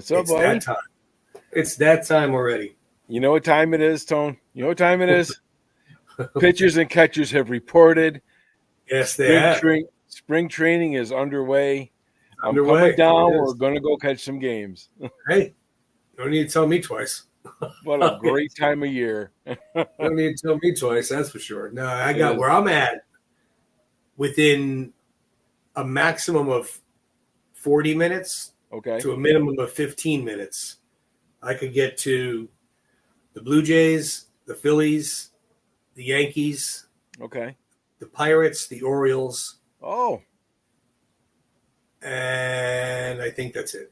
What's up, It's buddy? that time. It's that time already. You know what time it is, Tone? You know what time it is? Pitchers and catchers have reported. Yes, they have. Spring training is underway. I'm Underway. coming down. It is. We're going to go catch some games. Hey, you don't need to tell me twice. What a great time of year. You don't need to tell me twice, that's for sure. No, I got is. where I'm at within a maximum of 40 minutes Okay. to a minimum of 15 minutes. I could get to the Blue Jays, the Phillies, the Yankees, Okay. the Pirates, the Orioles, Oh, and I think that's it.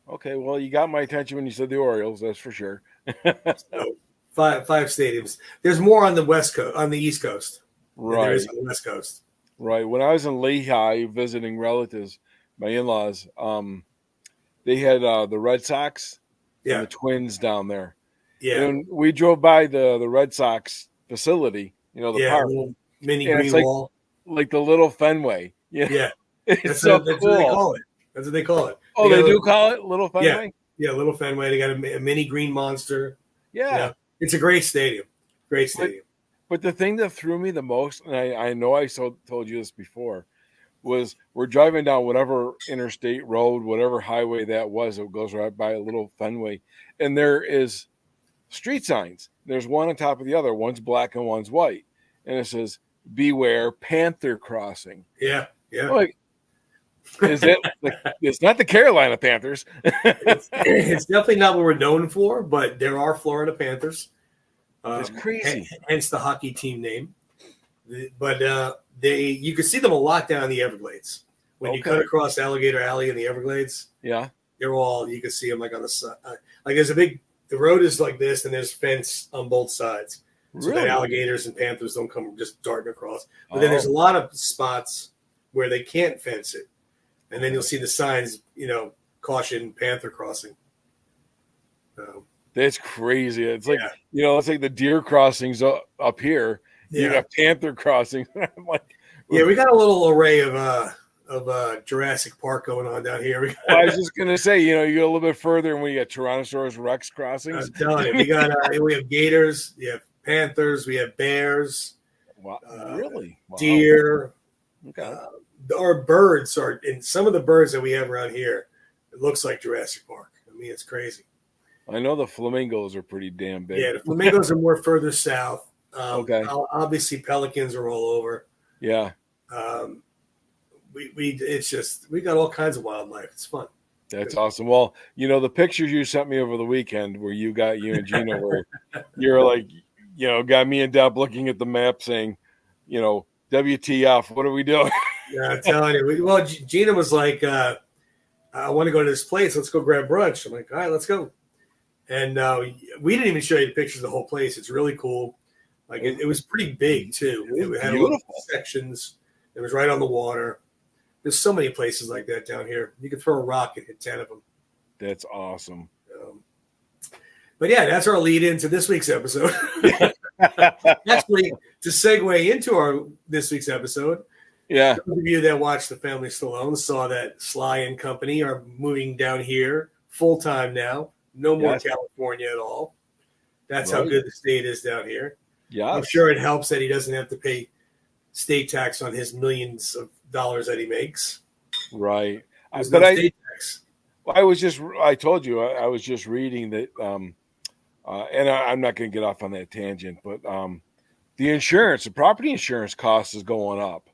okay. Well, you got my attention when you said the Orioles, that's for sure. So five stadiums. There's more on the West Coast, on the East Coast, than there Right. is on the West Coast. Right. When I was in Lehigh visiting relatives, my in-laws, they had the Red Sox Yeah, and the Twins down there. yeah, And we drove by the Red Sox facility, the yeah. park. A little mini And green it's wall. like the little Fenway. Yeah. Yeah, It's that's so what cool. they call it. That's what they call it. Oh, got they a do little- call it Little Fenway? Yeah, little Fenway. They got a mini green monster. Yeah. Yeah, it's a great stadium. Great stadium. But the thing that threw me the most, and I know I told you this before, was we're driving down whatever interstate road, whatever highway that was. It goes right by a little Fenway. And there is street signs. There's one on top of the other. One's black and one's white. And it says, "Beware Panther Crossing." Yeah, yeah. I'm like, is it it's not the Carolina Panthers. It's definitely not what we're known for, but there are Florida Panthers. It's crazy. Hence the hockey team name. But you can see them a lot down in the Everglades. When you cut across Alligator Alley in the Everglades, Yeah. you can see them like on the side. Like there's the road is like this, and there's fence on both sides. So Really? that alligators and panthers don't come just darting across. But then there's a lot of spots where they can't fence it. And then you'll see the signs, caution panther crossing. That's crazy. It's like, it's like the deer crossings up here. You got panther crossings. I'm like, yeah, we got a little array of Jurassic Park going on down here. I was just gonna say, you go a little bit further and we got Tyrannosaurus Rex crossings. I'm telling you, we have gators, we have panthers, we have bears. Wow, really? Wow. Deer. Okay. Our birds are, and some of the birds that we have around here, it looks like Jurassic Park. I mean, it's crazy. I know the flamingos are pretty damn big. Yeah, the flamingos are more further south. Okay. Obviously, pelicans are all over. Yeah. We got all kinds of wildlife. It's fun. That's awesome. Well, the pictures you sent me over the weekend where you and Gina where you're like, got me and Deb looking at the map saying, WTF, what are we doing? Yeah, I'm telling you. Gina was like, I want to go to this place. Let's go grab brunch. I'm like, all right, let's go. And we didn't even show you the pictures of the whole place. It's really cool. Like it was pretty big too. It had beautiful sections. It was right on the water. There's so many places like that down here. You can throw a rock and hit 10 of them. That's awesome. But yeah, that's our lead into this week's episode. Actually, to segue into this week's episode, yeah. Those of you that watched the Family Stallone saw that Sly and company are moving down here full time now. No more California at all. That's how good the state is down here. Yeah, I'm sure it helps that he doesn't have to pay state tax on his millions of dollars that he makes. Right. There's But no state tax. I told you, I was just reading that, and I'm not going to get off on that tangent, but the property insurance cost is going up.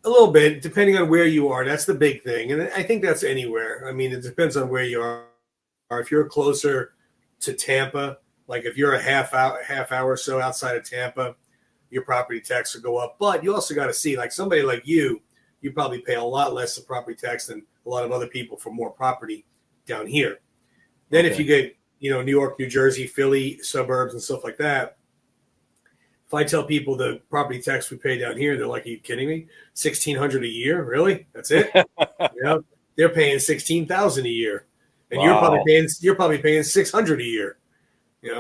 A little bit, depending on where you are. That's the big thing. And I think that's anywhere. I mean, it depends on where you are. If you're closer to Tampa, like if you're a half hour or so outside of Tampa, your property tax will go up. But you also got to see, like somebody like you probably pay a lot less of property tax than a lot of other people for more property down here. Then if you get, New York, New Jersey, Philly, suburbs and stuff like that, if I tell people the property tax we pay down here, they're like, "Are you kidding me? $1,600 a year? Really? That's it?" They're paying $16,000 a year, and you're probably paying $600 a year.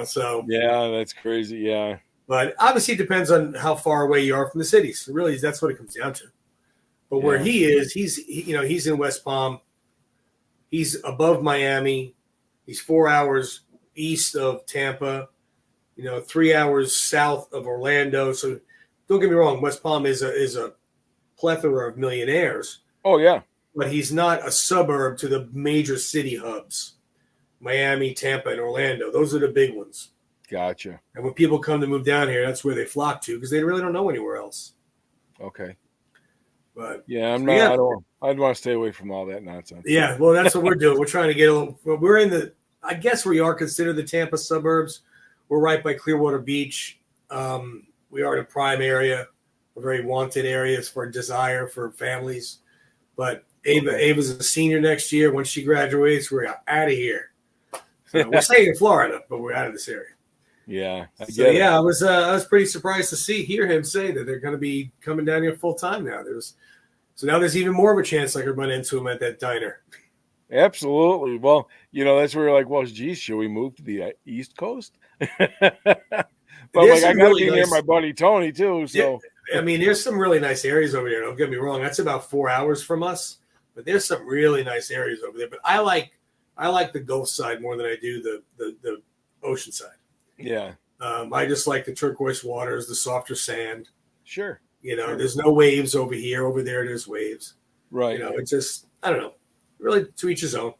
So yeah, that's crazy. Yeah, but obviously it depends on how far away you are from the cities. Really, that's what it comes down to. But where he is, he's in West Palm. he's above Miami. He's 4 hours east of Tampa, 3 hours south of Orlando. So don't get me wrong, West Palm is a plethora of millionaires. Oh, yeah. But he's not a suburb to the major city hubs, Miami, Tampa, and Orlando. Those are the big ones. Gotcha. And when people come to move down here, that's where they flock to because they really don't know anywhere else. Okay. But yeah, I'm not. Yeah. I'd want to stay away from all that nonsense. Yeah, well, that's what we're doing. We're trying to get a little. We're in the. I guess we are considered the Tampa suburbs. We're right by Clearwater Beach. We are in a prime area, a very wanted area for desire for families. But Ava's a senior next year. When she graduates, we're out of here. So we're staying in Florida, but we're out of this area. Yeah. I was pretty surprised to hear him say that they're going to be coming down here full time now. So now there's even more of a chance I could run into him at that diner. Absolutely. Well, that's where you're like, well, geez, should we move to the East Coast? But I got to be near my buddy Tony too. So yeah, there's some really nice areas over there. Don't get me wrong. That's about 4 hours from us, but there's some really nice areas over there. But I like the Gulf side more than I do the ocean side. Yeah. I just like the turquoise waters, the softer sand. Sure. There's no waves over here. Over there, there's waves. Right. It's just, I don't know. Really, to each his own.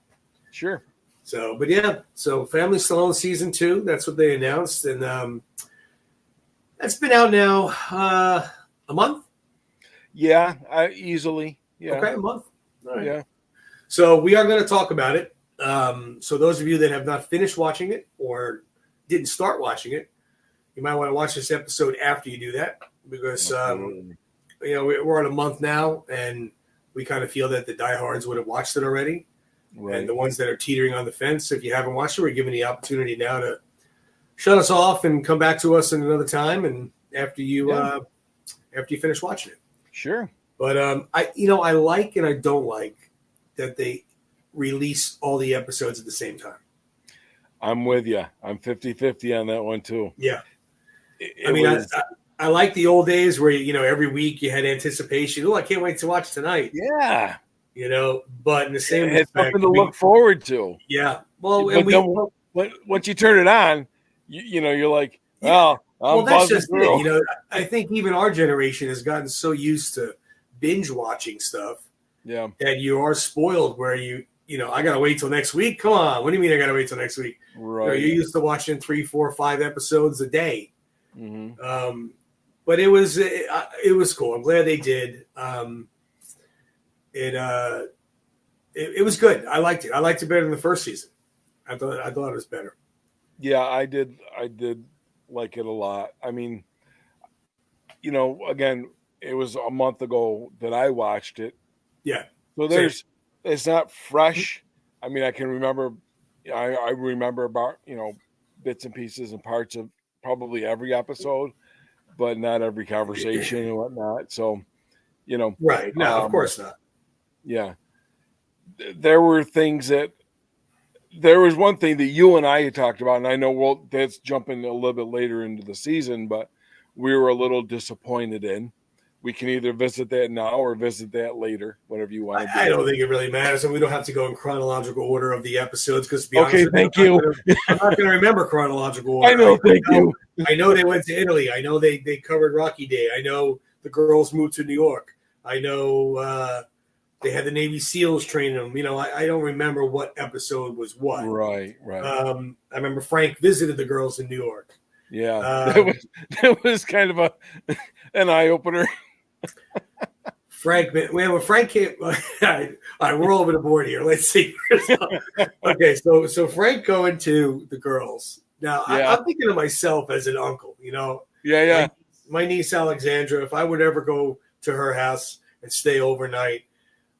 Sure. So, but yeah. So, Family Stallone season 2. That's what they announced, and that's been out now a month. Yeah, easily. Yeah. Okay, a month. All right. Yeah. So we are going to talk about it. So those of you that have not finished watching it or didn't start watching it, you might want to watch this episode after you do that because we're on a month now, and we kind of feel that the diehards would have watched it already, right. And the ones that are teetering on the fence, if you haven't watched it, we're giving the opportunity now to shut us off and come back to us in another time, and after you finish watching it. Sure. But I like and I don't like that they release all the episodes at the same time. I'm with you. I'm 50-50 on that one too. Yeah. I like the old days where, every week you had anticipation. Oh, I can't wait to watch tonight. Yeah. But in the same it's something to look forward to. Yeah. Well, once you turn it on, you're like, well, that's just it. I think even our generation has gotten so used to binge watching stuff. Yeah. That you are spoiled where I got to wait till next week. Come on. What do you mean I got to wait till next week? Right. You're used to watching 3, 4, 5 episodes a day. Mm-hmm. But it was cool. I'm glad they did. It was good. I liked it. I liked it better than the first season. I thought it was better. Yeah, I did like it a lot. Again, it was a month ago that I watched it. Yeah. So it's not fresh. I can remember, I remember about, bits and pieces and parts of probably every episode, but not every conversation and whatnot. So, right. No, of course not. Yeah. There was one thing that you and I had talked about, and I know that's jumping a little bit later into the season, but we were a little disappointed in. We can either visit that now or visit that later, whatever you want to do. I don't think it really matters, and we don't have to go in chronological order of the episodes because, thank you. I'm not going to remember chronological order. I know, thank you. I know they went to Italy. I know they covered Rocky Day. I know the girls moved to New York. I know they had the Navy SEALs training them. I don't remember what episode was what. Right. I remember Frank visited the girls in New York. Yeah, that was kind of an eye opener. Frank came. All right, we're all over the board here. Let's see. Okay, so Frank going to the girls. Now, yeah. I'm thinking of myself as an uncle, Yeah. My niece Alexandra, if I would ever go to her house and stay overnight,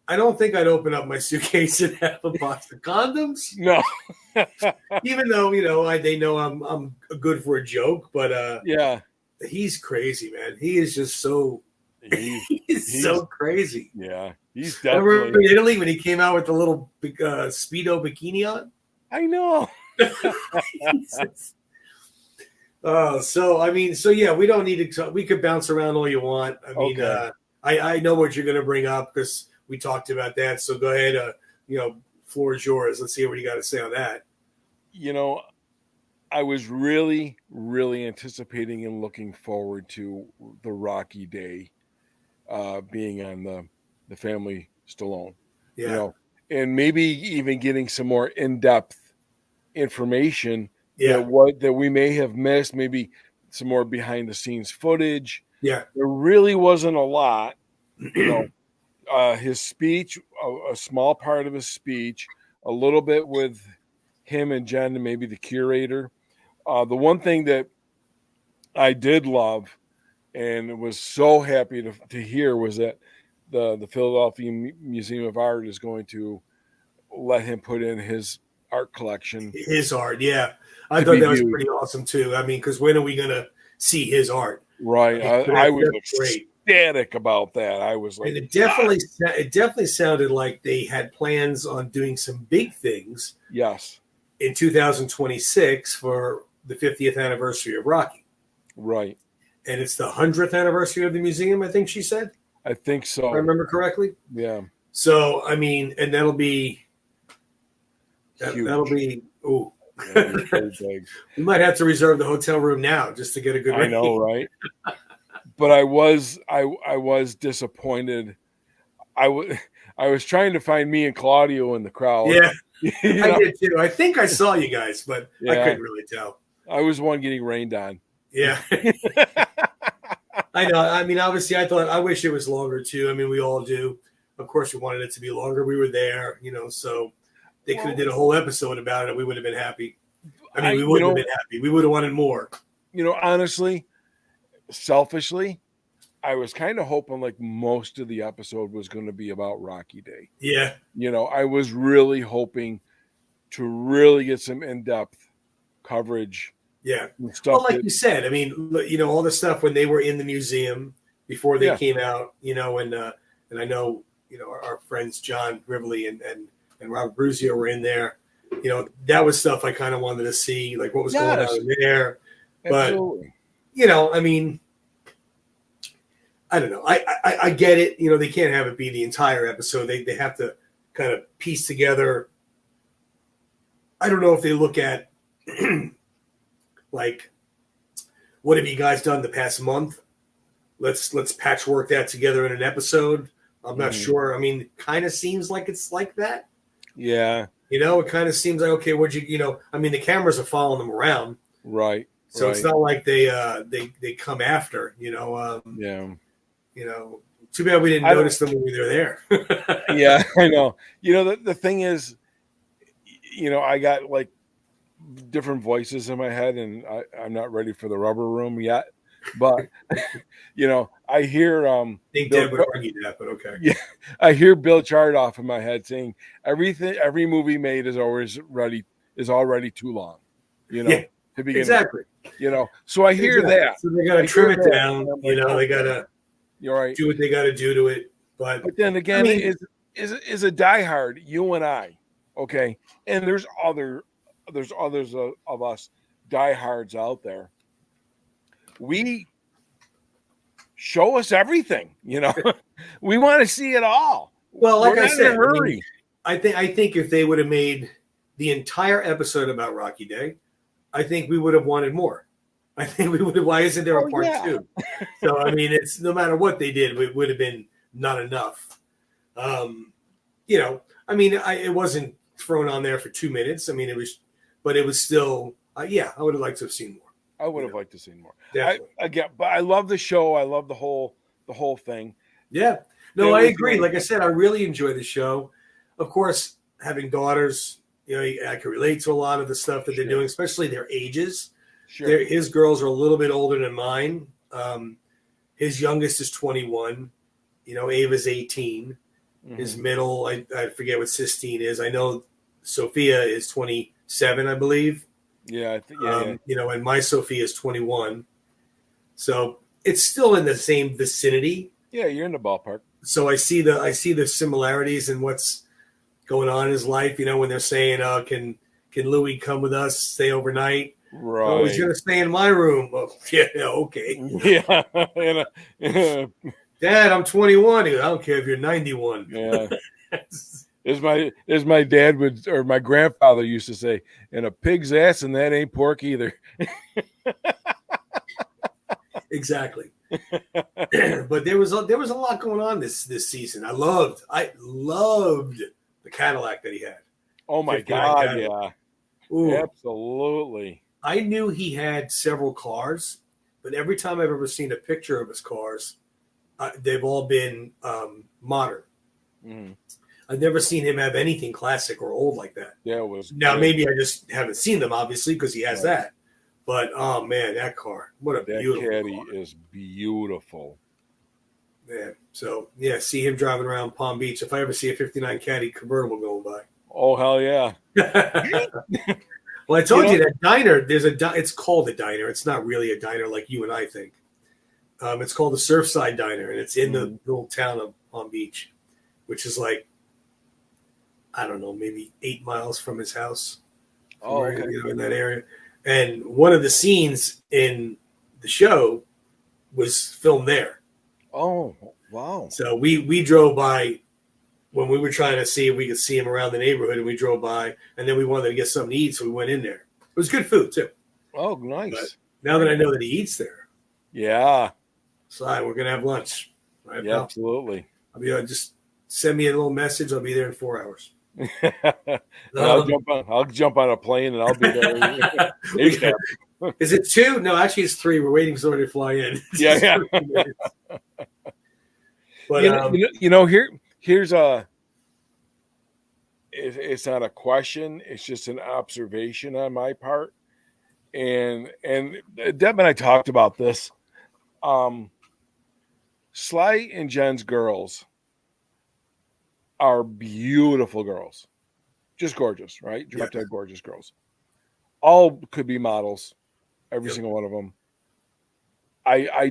I don't think I'd open up my suitcase and have a box of condoms. No. Even though, they know I'm good for a joke, but yeah. He's crazy, man. He is just so he's so crazy. Yeah. He's definitely. Remember in Italy when he came out with the little Speedo bikini on? I know. So yeah, we don't need to. We could bounce around all you want. I know what you're going to bring up because we talked about that. So go ahead, floor is yours. Let's see what you got to say on that. You know, I was really, really anticipating and looking forward to the Rocky Day being on the Family Stallone. Yeah. You know, and maybe even getting some more in-depth information Yeah. that we may have missed, maybe some more behind the scenes footage. Yeah. There really wasn't a lot, you know. His speech, a small part of his speech, a little bit with him and Jen and maybe the curator. The one thing that I did love and was so happy to hear was that the Philadelphia Museum of Art is going to let him put in his art collection. His art, yeah. I thought that was pretty awesome too. I mean, because when are we going to see his art? Right. I was ecstatic about that. I was like, and it definitely sounded like they had plans on doing some big things. Yes. In 2026 for the 50th anniversary of Rocky. Right. And it's the 100th anniversary of the museum, I think she said. I think so. If I remember correctly. Yeah. So, I mean, and that'll be ooh. Yeah, we might have to reserve the hotel room now just to get a good rating. I know, right? But I was disappointed. I was trying to find me and Claudio in the crowd. Yeah. I did too. I think I saw you guys, but I couldn't really tell. I was one getting rained on. Yeah. I know. I mean, obviously, I wish it was longer too. I mean, we all do. Of course, we wanted it to be longer. We were there, you know, so they could have did a whole episode about it. We would have been happy. I mean, we would have been happy. We would have wanted more. You know, honestly, selfishly, I was kind of hoping like most of the episode was going to be about Rocky Day. Yeah. You know, I was really hoping to really get some in-depth coverage. Yeah. Well, like you said, I mean, you know, all the stuff when they were in the museum before they came out, you know, and I know, you know, our friends John Rivley and Robert Bruzio were in there. You know, that was stuff I kind of wanted to see, like what was going on in there. Absolutely. But, you know, I mean, I don't know. I get it. You know, they can't have it be the entire episode. They have to kind of piece together. I don't know if they look at like, what have you guys done the past month? Let's patchwork that together in an episode. I'm not sure. I mean, kind of seems like it's like that. Yeah. You know, it kind of seems like, okay, you know, I mean, the cameras are following them around. Right. So it's not like they come after, you know. You know, too bad we didn't notice them when we were there. Yeah, I know. You know, the thing is, you know, I got like different voices in my head, and I'm not ready for the rubber room yet. But you know, I hear I think Deb would argue that, but okay. Yeah, I hear Bill Chardoff in my head saying every movie made is already too long. You know, to begin exactly. With, you know, so I hear that. So they gotta trim it down. You know, they gotta. You're right. Do what they got to do to it, but then again, I mean, is a diehard. You and I, okay, and there's others of us diehards out there. We show us everything, you know. We want to see it all. Well, like I said, I think if they would have made the entire episode about Rocky Day, I think we would have wanted more. I think we would have. Why isn't there a part two? So I mean, it's no matter what they did, it would have been not enough. You know, I mean, it wasn't thrown on there for 2 minutes. I mean, it was still. I would have liked to have seen more. I would have liked to see more. Definitely. But I love the show. I love the whole thing. Yeah. No, I agree. Like I said, I really enjoy the show. Of course, having daughters, you know, I can relate to a lot of the stuff that they're doing, especially their ages. Sure. His girls are a little bit older than mine. His youngest is 21. You know, Ava's 18. Mm-hmm. His middle, I forget what Sistine is. I know Sophia is 27, I believe. Yeah, You know, and my Sophia is 21. So it's still in the same vicinity. Yeah, you're in the ballpark. So I see the similarities in what's going on in his life. You know, when they're saying, "Can Louis come with us, stay overnight?" Right. Oh, he's gonna stay in my room. Oh, yeah, okay. Yeah. Dad, I'm 21. I don't care if you're 91. Yeah. as my dad would, or my grandfather used to say, and a pig's ass, and that ain't pork either. Exactly. But there was a lot going on this season. I loved the Cadillac that he had. Oh my 59 God, Cadillac. yeah, Ooh. absolutely. I knew he had several cars, but every time I've ever seen a picture of his cars, they've all been modern. Mm-hmm. I've never seen him have anything classic or old like that. Yeah, it was. Now, great. maybe I just haven't seen them, obviously, because he has Right. that. But, oh, man, that car. What a That beautiful caddy car. is beautiful. Man. So, yeah, see him driving around Palm Beach. If I ever see a 59 Caddy convertible going by. Oh, hell yeah. Well, I told you that diner, it's called a diner. It's not really a diner like you and I think. It's called the Surfside Diner, and it's in the little town of Palm Beach, which is like, I don't know, maybe 8 miles from his house. Oh, okay. In that area. And one of the scenes in the show was filmed there. Oh, wow. So we drove by when we were trying to see if we could see him around the neighborhood, and we drove by, and then we wanted to get something to eat, so we went in there. It was good food, too. Oh, nice. But now that I know that he eats there, yeah. so we're going to have lunch. Right, Yeah, absolutely. Just send me a little message. I'll be there in 4 hours. I'll jump on a plane and I'll be there. Is it 2? No, actually it's 3. We're waiting for somebody to fly in. Yeah. But here's a. It's not a question. It's just an observation on my part, and Deb and I talked about this. Sly and Jen's girls are beautiful girls, just gorgeous, right? Drop dead gorgeous girls. All could be models, every single one of them. I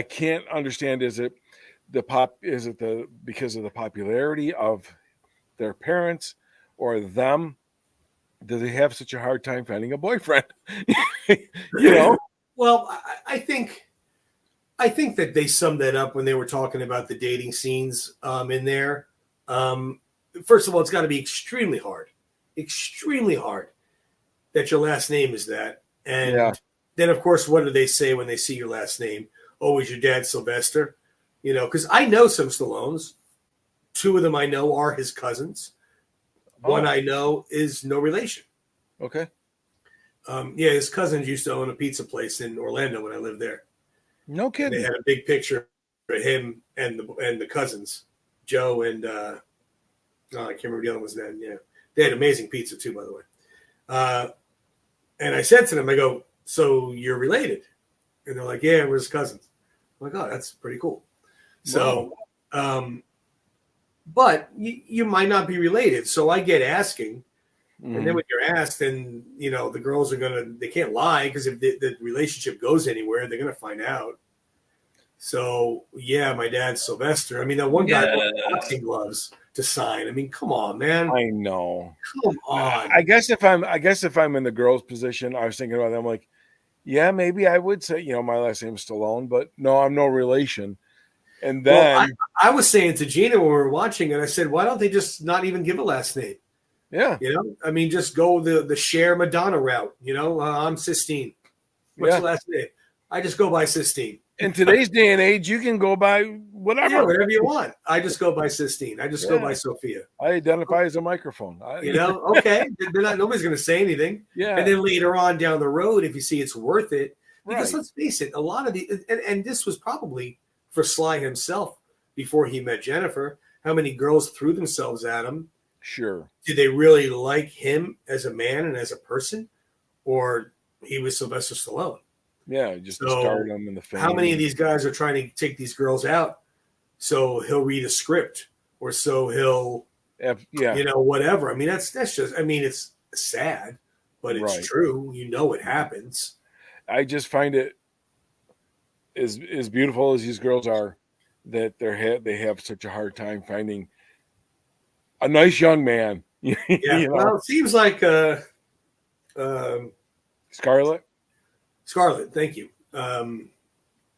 can't understand. Is it because of the popularity of their parents or them? Do they have such a hard time finding a boyfriend? Well, I think that they summed that up when they were talking about the dating scenes in there. First of all, it's got to be extremely hard that your last name is that. And then, of course, what do they say when they see your last name? Oh, is your dad Sylvester? Because I know some Stallones. 2 of them I know are his cousins. One I know is no relation. Okay. His cousins used to own a pizza place in Orlando when I lived there. No kidding. And they had a big picture of him and the cousins, Joe and I can't remember the other one's name. Yeah, they had amazing pizza too, by the way. And I said to them, I go, "So you're related?" And they're like, "Yeah, we're his cousins." I'm like, "Oh, that's pretty cool." So, but you might not be related. So I get asking. And then when you're asked, then, the girls they can't lie, because if the relationship goes anywhere, they're going to find out. So, yeah, my dad's Sylvester. I mean, that one guy bought boxing gloves to sign. I mean, come on, man. I know. Come on. I guess if I'm in the girls' position, I was thinking about that. I'm like, yeah, maybe I would say, my last name is Stallone, but no, I'm no relation. And then I was saying to Gina when we were watching it, I said, why don't they just not even give a last name? Yeah. I mean, just go the Cher Madonna route. I'm Sistine. What's your last name? I just go by Sistine. In today's day and age, you can go by whatever. Yeah, whatever you want. I just go by Sistine. I just go by Sophia. I identify as a microphone. Okay. Nobody's going to say anything. Yeah. And then later on down the road, if you see it's worth it, because let's face it, a lot of and this was probably for Sly himself before he met Jennifer, how many girls threw themselves at him. Sure. Did they really like him as a man and as a person, or he was Sylvester Stallone? Yeah, just the stardom and the fame. How many of these guys are trying to take these girls out so he'll read a script, or so he'll, whatever. I mean, that's just. I mean, it's sad, but it's true. It happens. I just find it as beautiful as these girls are, that they have such a hard time finding a nice young man. Yeah, well, it seems like Scarlett. Thank you. Found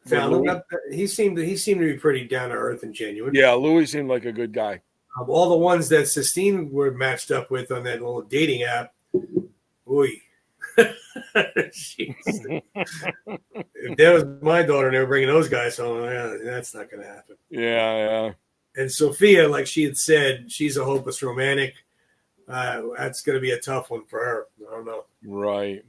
him. He seemed to be pretty down to earth and genuine. Yeah, Louis seemed like a good guy. All the ones that Sistine were matched up with on that little dating app, boy. If that was my daughter and they were bringing those guys home, that's not going to happen. Yeah. And Sophia, like she had said, she's a hopeless romantic. That's going to be a tough one for her. I don't know. Right.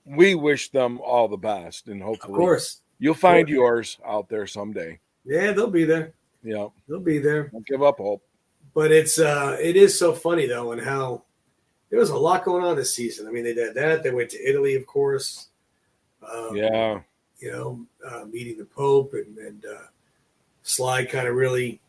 We wish them all the best, and hopefully, of course, you'll find yours out there someday. Yeah, they'll be there. Yeah, they'll be there. Don't give up hope. But it is so funny though, and how there was a lot going on this season. I mean, they did that. They went to Italy, of course. Yeah. Meeting the Pope and Sly kind of really,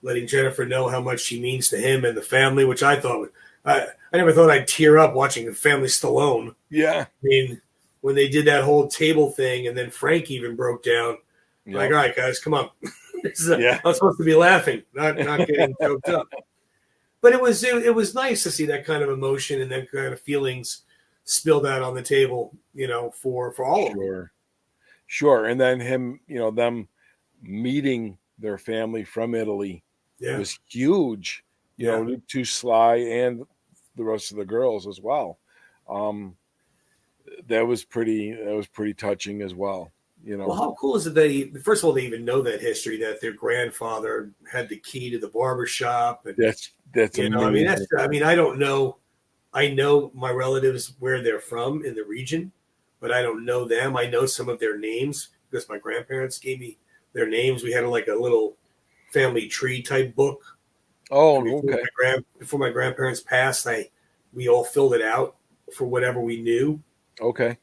letting Jennifer know how much she means to him and the family, which I thought I never thought I'd tear up watching Family Stallone. Yeah. I mean, when they did that whole table thing, and then Frank even broke down. Yep. Like, all right, guys, come on. I'm supposed to be laughing, not getting choked up. But it was nice to see that kind of emotion and that kind of feelings spilled out on the table, for all of them. Sure. And then him, them meeting their family from Italy was huge, to Sly and the rest of the girls as well. That was pretty touching as well. Well, how cool is it first of all, they even know that history, that their grandfather had the key to the barber shop. And, that's amazing. I don't know. I know my relatives where they're from in the region, but I don't know them. I know some of their names because my grandparents gave me their names. We had a little family tree type book. Oh, okay. Before my grandparents passed, we all filled it out for whatever we knew. Okay.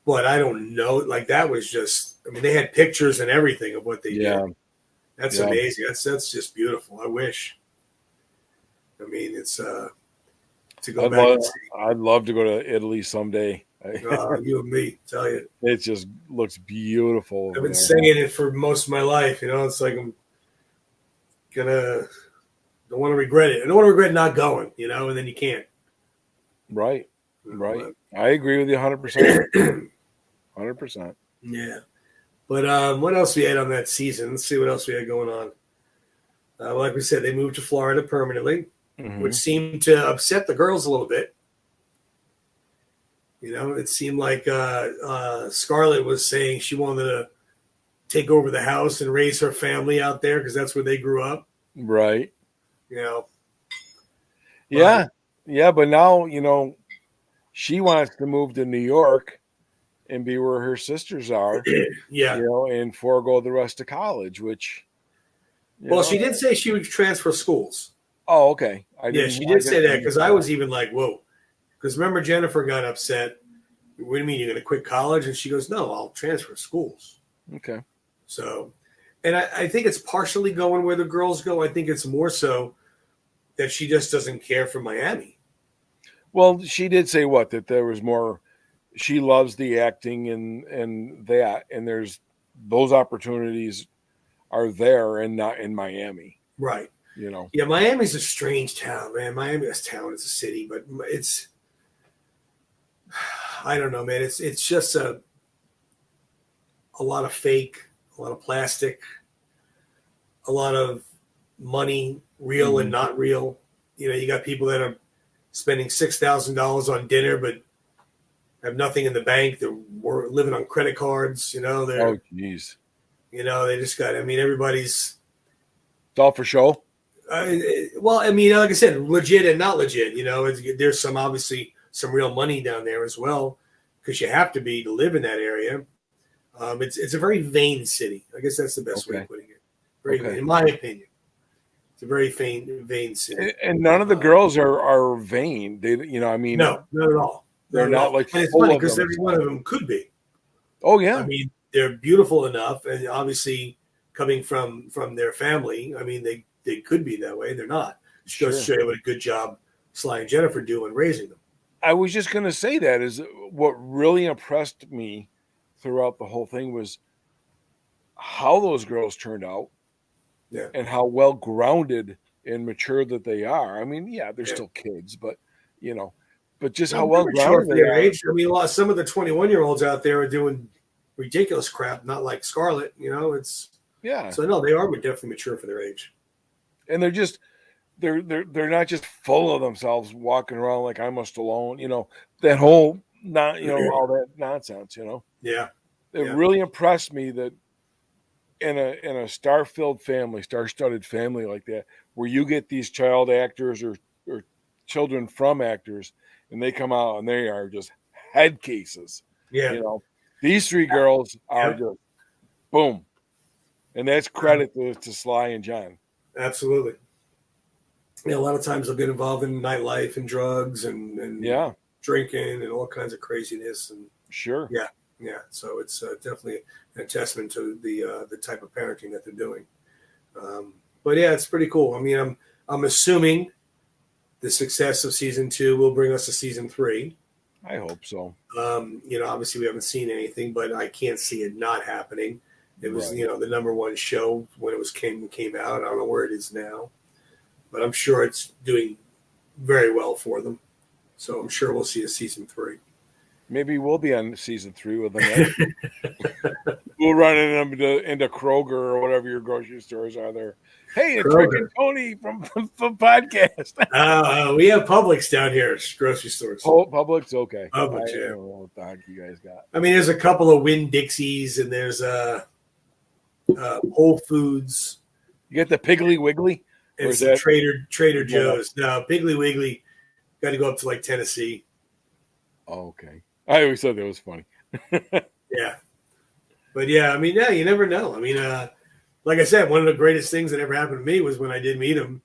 But I don't know. Like, that was just, they had pictures and everything of what they did. That's amazing. That's just beautiful. I wish. It's to go back and see. I'd love to go to Italy someday. You and me, tell you. It just looks beautiful. I've been saying it for most of my life. It's like I'm don't want to regret it. I don't want to regret not going, and then you can't. Right. I agree with you 100%. 100%. Yeah. But what else we had on that season? Let's see what else we had going on. Like we said, they moved to Florida permanently, which seemed to upset the girls a little bit. It seemed like Scarlett was saying she wanted to take over the house and raise her family out there because that's where they grew up. Right. Yeah, but now, she wants to move to New York and be where her sisters are. And forego the rest of college, which. She did say she would transfer schools. Oh, okay. She did say that because I was even like, whoa. Because remember, Jennifer got upset. What do you mean, you're going to quit college? And she goes, no, I'll transfer schools. Okay. So, and I think it's partially going where the girls go. I think it's more so that she just doesn't care for Miami. Well, she did say that there was more. She loves the acting and that, and there's those opportunities are there and not in Miami. Right. Yeah, Miami's a strange town, man. Miami is a town, it's a city, but I don't know, man. It's just a lot of fake, a lot of plastic, a lot of money, real and not real. You got people that are spending $6,000 on dinner, but have nothing in the bank. They're living on credit cards. They're, oh, jeez. They just got. Everybody's. It's all for show. Well, like I said, legit and not legit. There's obviously some real money down there as well, because you have to be to live in that area. It's a very vain city. I guess that's the best way of putting it. Very vain, in my opinion. It's a very vain city. And none of the girls are vain. They, no, not at all. They're not like. And it's funny because every one of them could be. Oh yeah. They're beautiful enough, and obviously coming from their family. They could be that way. They're not. Just goes to show you what a good job Sly and Jennifer do in raising them. I was just going to say that is what really impressed me throughout the whole thing was how those girls turned out, and how well grounded and mature that they are. They're still kids, but but just how well grounded they are. Age. Some of the 21-year-olds out there are doing ridiculous crap, not like Scarlett. It's Yeah. So no, they are definitely mature for their age. And they're not just full of themselves walking around like I'm a Stallone, that whole not all that nonsense, Yeah. It Yeah. really impressed me that in a star-filled family, star-studded family like that, where you get these child actors or children from actors, and they come out and they are just head cases. Yeah. These three girls are Yep. just boom, and that's credit to Sly and John. Absolutely. Yeah, a lot of times they'll get involved in nightlife and drugs and Yeah, drinking and all kinds of craziness. And sure. yeah, yeah. So it's definitely a testament to the type of parenting that they're doing. But yeah, it's pretty cool. I mean, I'm assuming the success of season 2 will bring us to season 3. I hope so. Obviously we haven't seen anything, but I can't see it not happening. It was, Right. the number one show when it came out. I don't know where it is now, but I'm sure it's doing very well for them. So I'm sure we'll see a season 3. Maybe we'll be on season 3 with them. We'll run into Kroger or whatever your grocery stores are there. Hey, it's Rick and Tony from podcast. We have Publix down here, grocery stores. Publix, okay. Publix, I yeah. don't know what the heck you guys got. I mean, there's a couple of Winn-Dixies and there's Whole Foods. You get the Piggly Wiggly? And some Trader Joe's. No, Piggly Wiggly, got to go up to like Tennessee. Oh, okay. I always thought that was funny. Yeah. But yeah, I mean, yeah, you never know. I mean, like I said, one of the greatest things that ever happened to me was when I did meet him.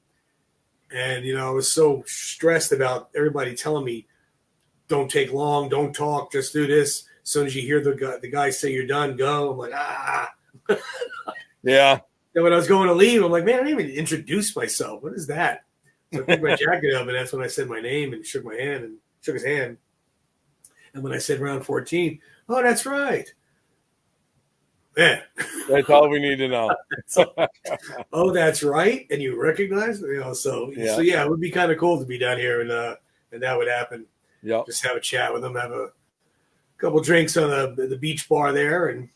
And, I was so stressed about everybody telling me, don't take long, don't talk, just do this. As soon as you hear the guy say you're done, go. I'm like, Yeah. And when I was going to leave, I'm like, man, I didn't even introduce myself. What is that? So I picked my jacket up, and that's when I said my name and shook his hand. And when I said round 14, oh, that's right. Man. That's all we need to know. Oh, that's right. And you recognize, so yeah, it would be kind of cool to be down here and that would happen. Yeah. Just have a chat with them, have a couple drinks on the beach bar there and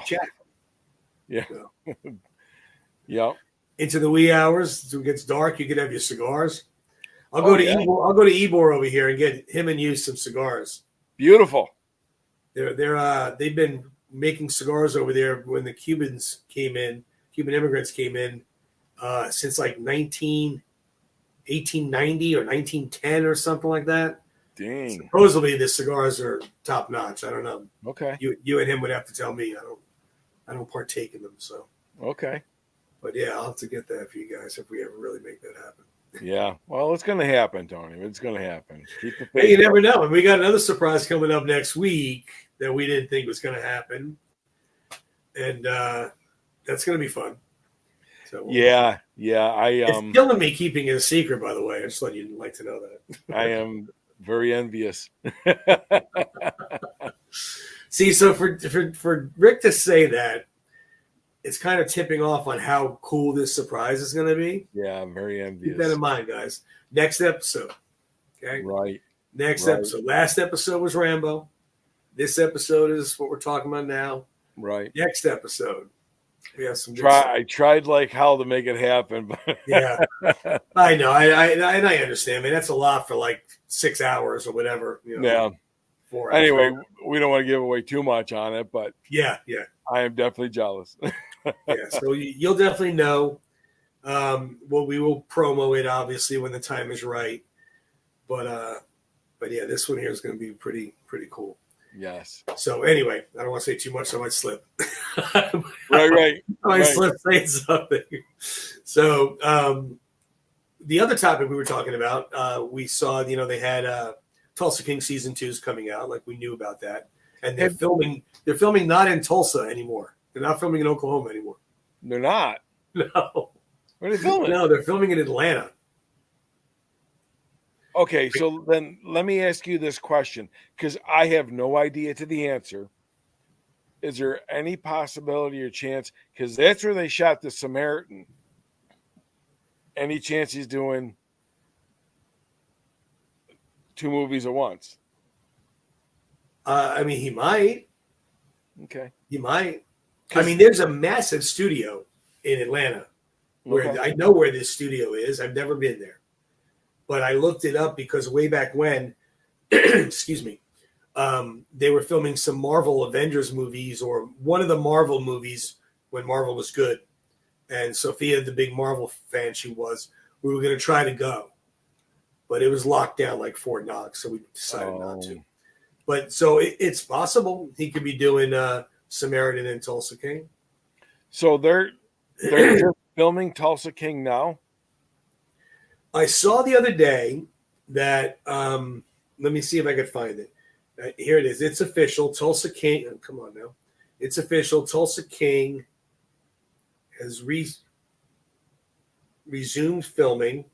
chat. Yeah. Yeah. Into the wee hours, so it gets dark, you could have your cigars. I'll go to Ybor over here and get him and you some cigars. Beautiful. They've been making cigars over there when the Cuban immigrants came in, since like 1890 or 1910 or something like that. Dang. Supposedly the cigars are top notch. I don't know. Okay. You and him would have to tell me. I don't partake in them, so. Okay. But yeah, I'll have to get that for you guys if we ever really make that happen. Yeah. Well, it's going to happen, Tony. It's going to happen. Keep the faith. Hey, you never know. And we got another surprise coming up next week that we didn't think was going to happen. And that's going to be fun. So yeah. It's killing me keeping it a secret, by the way. I just thought you'd like to know that. I am very envious. See, so for Rick to say that, it's kind of tipping off on how cool this surprise is going to be. Yeah, I'm very envious. Keep that in mind, guys. Next episode. Okay? Right. Next episode. Last episode was Rambo. This episode is what we're talking about now. Right. Next episode. We have some I tried like hell to make it happen. But yeah. I know. I understand. I mean, that's a lot for like 6 hours or whatever. Yeah. 4 hours. Anyway, we don't want to give away too much on it, but yeah. I am definitely jealous. Yeah, so you'll definitely know. Well, we will promo it obviously when the time is right. But yeah, this one here is going to be pretty cool. Yes. So anyway, I don't want to say too much, so I might slip. Right. I might slip saying something. So the other topic we were talking about, we saw, they had Tulsa King season 2 is coming out, like we knew about that, and they're filming not in Tulsa anymore. They're not filming in Oklahoma anymore. They're not. No. Where are they filming? No, they're filming in Atlanta. Okay, so then let me ask you this question, because I have no idea to the answer. Is there any possibility or chance, because that's where they shot the Samaritan, any chance he's doing 2 movies at once? I mean, he might. Okay. He might. I mean, there's a massive studio in Atlanta where I know where this studio is. I've never been there, but I looked it up because way back when, excuse me, they were filming some Marvel Avengers movies or one of the Marvel movies when Marvel was good. And Sophia, the big Marvel fan she was, we were going to try to go, but it was locked down like Fort Knox, so we decided not to. But so it's possible he could be doing Samaritan and Tulsa King. So they're just filming Tulsa King now? I saw the other day that, let me see if I could find it. Here it is. It's official. Tulsa King. Oh, come on now. It's official. Tulsa King has resumed filming.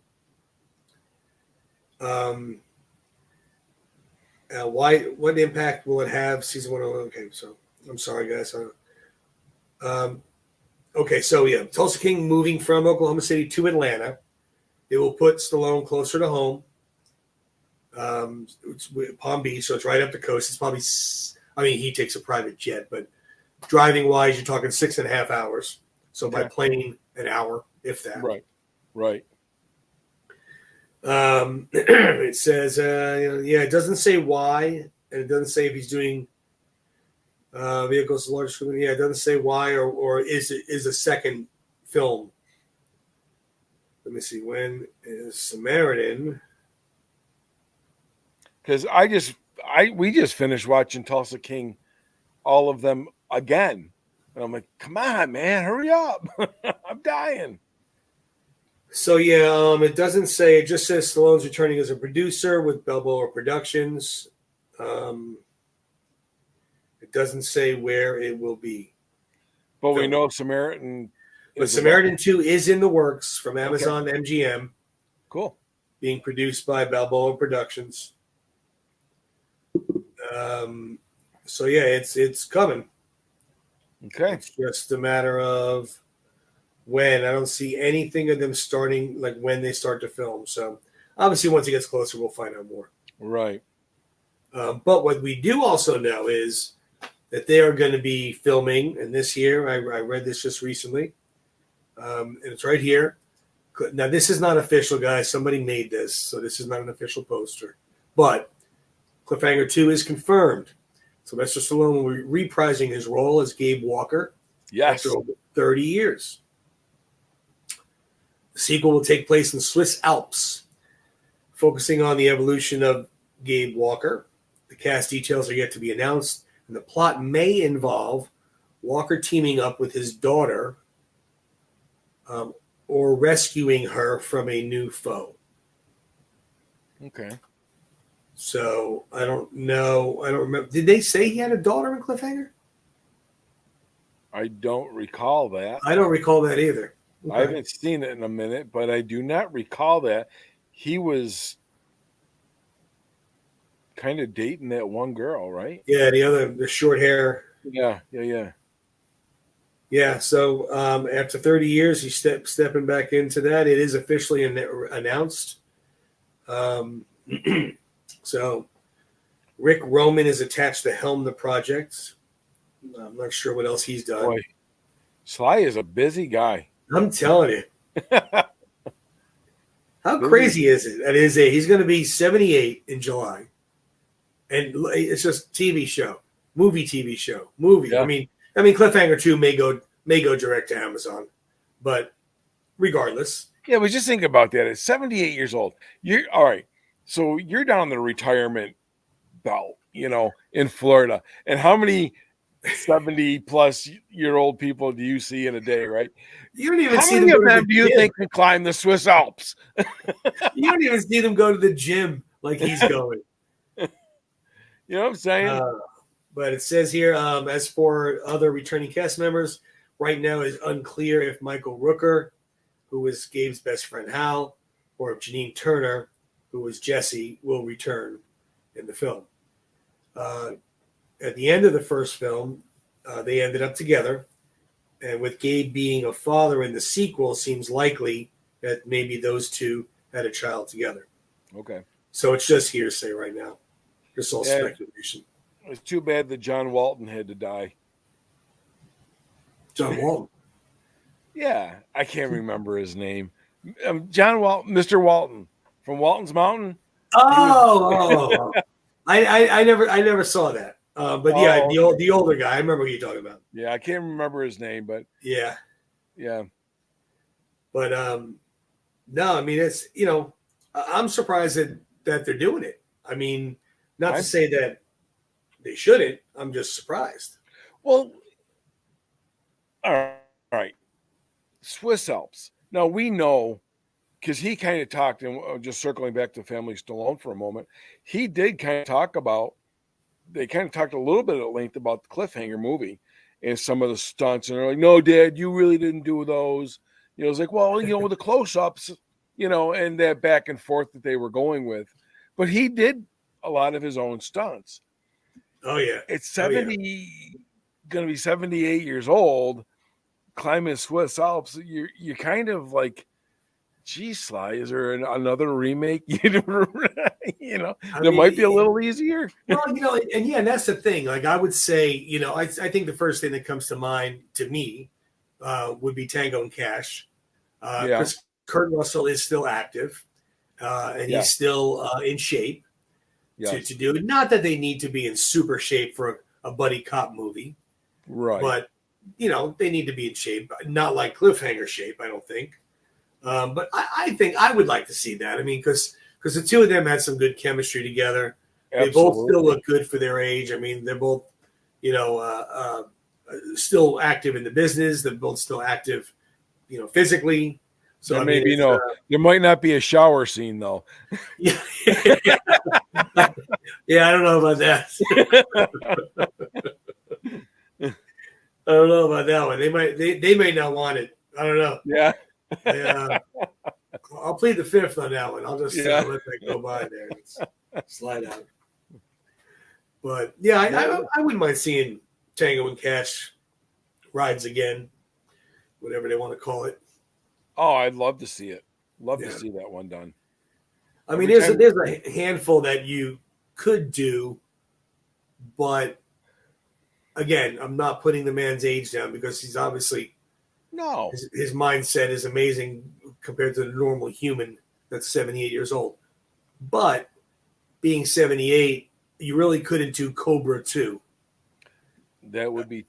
What impact will it have? Season 1. Okay, so I'm sorry, guys. Okay, so yeah, Tulsa King moving from Oklahoma City to Atlanta. It will put Stallone closer to home. It's Palm Beach, so it's right up the coast. It's probably, I mean, he takes a private jet, but driving wise, you're talking 6.5 hours. So by plane, an hour, if that. Right. It says, it doesn't say why, and it doesn't say if he's doing vehicles large. Yeah, it doesn't say why or is a second film. Let me see. When is Samaritan? Because we just finished watching Tulsa King, all of them again, and I'm like, come on, man, hurry up! I'm dying. So yeah, it doesn't say. It just says Stallone's returning as a producer with Balboa Productions. It doesn't say where it will be. But we know Samaritan. But Samaritan 2 is in the works from Amazon MGM. Cool. Being produced by Balboa Productions. So yeah, it's coming. Okay. It's just a matter of when. I don't see anything of them starting, like when they start to film. So obviously once it gets closer, we'll find out more. Right. But what we do also know is that they are going to be filming, and this year, I read this just recently, and it's right here. Now, this is not official, guys. Somebody made this, so this is not an official poster. But Cliffhanger 2 is confirmed. Sylvester Stallone will be reprising his role as Gabe Walker after over 30 years. The sequel will take place in Swiss Alps, focusing on the evolution of Gabe Walker. The cast details are yet to be announced, and the plot may involve Walker teaming up with his daughter or rescuing her from a new foe. Okay. So I don't know. I don't remember. Did they say he had a daughter in Cliffhanger? I don't recall that. I don't recall that either. Okay. I haven't seen it in a minute, but I do not recall that. He was kind of dating that one girl, right? Yeah, the short hair. Yeah. Yeah, so after 30 years, he's stepping back into that. It is officially announced. So Rick Roman is attached to helm the project. I'm not sure what else he's done. Boy, Sly is a busy guy. I'm telling you. How crazy is it? He's going to be 78 in July. And it's just TV show. Yeah. I mean Cliffhanger 2 may go direct to Amazon, but regardless. Yeah, but just think about that. At 78 years old, you're all right. So you're down the retirement belt, in Florida. And how many 70-plus-year-old people do you see in a day, right? You don't even how see many them of them do you think can climb the Swiss Alps? You don't even see them go to the gym like he's going. You know what I'm saying? But it says here, as for other returning cast members, right now it's unclear if Michael Rooker, who was Gabe's best friend Hal, or if Janine Turner, who was Jesse, will return in the film. At the end of the first film, they ended up together. And with Gabe being a father in the sequel, seems likely that maybe those two had a child together. Okay. So it's just hearsay right now. Just all speculation. It's too bad that John Walton had to die. John Walton. Yeah, I can't remember his name. John Walton, Mr. Walton from Walton's Mountain. He was. Oh. I never saw that. But yeah, Oh, okay. the older guy. I remember what you're talking about. Yeah, I can't remember his name, but Yeah. yeah. But no, I mean it's I'm surprised that they're doing it. I mean, not to say that they shouldn't. I'm just surprised. Well, all right. Swiss Alps. Now we know because he kind of talked, and just circling back to Family Stallone for a moment, he did kind of talk about. They kind of talked a little bit at length about the Cliffhanger movie and some of the stunts, and they're like, "No, Dad, you really didn't do those." It's like, well, with the close-ups, and that back and forth that they were going with, but he did a lot of his own stunts. Oh yeah, it's 70, going to be 78 years old, climbing Swiss Alps. You're kind of like, geez, Sly, is there another remake? Might be a little easier. Well, and that's the thing. Like I would say, I think the first thing that comes to mind to me would be Tango and Cash. Because Kurt Russell is still active, and he's still in shape to do it. Not that they need to be in super shape for a buddy cop movie, right? But they need to be in shape, not like Cliffhanger shape, I don't think. But I think I would like to see that. I mean, because the two of them had some good chemistry together. Absolutely. They both still look good for their age. I mean, they're both, still active in the business. They're both still active, physically. So there might not be a shower scene though. Yeah, yeah, I don't know about that. I don't know about that one. They may not want it. I don't know. Yeah. I'll plead the fifth on that one. I'll just let that go by there. Slide out. But yeah, I wouldn't mind seeing Tango and Cash rides again, whatever they want to call it. Oh, I'd love to see it. Love to see that one done. I mean, there's a handful that you could do, but again, I'm not putting the man's age down because he's obviously his mindset is amazing compared to the normal human that's 78 years old. But being 78, you really couldn't do Cobra 2. That would be,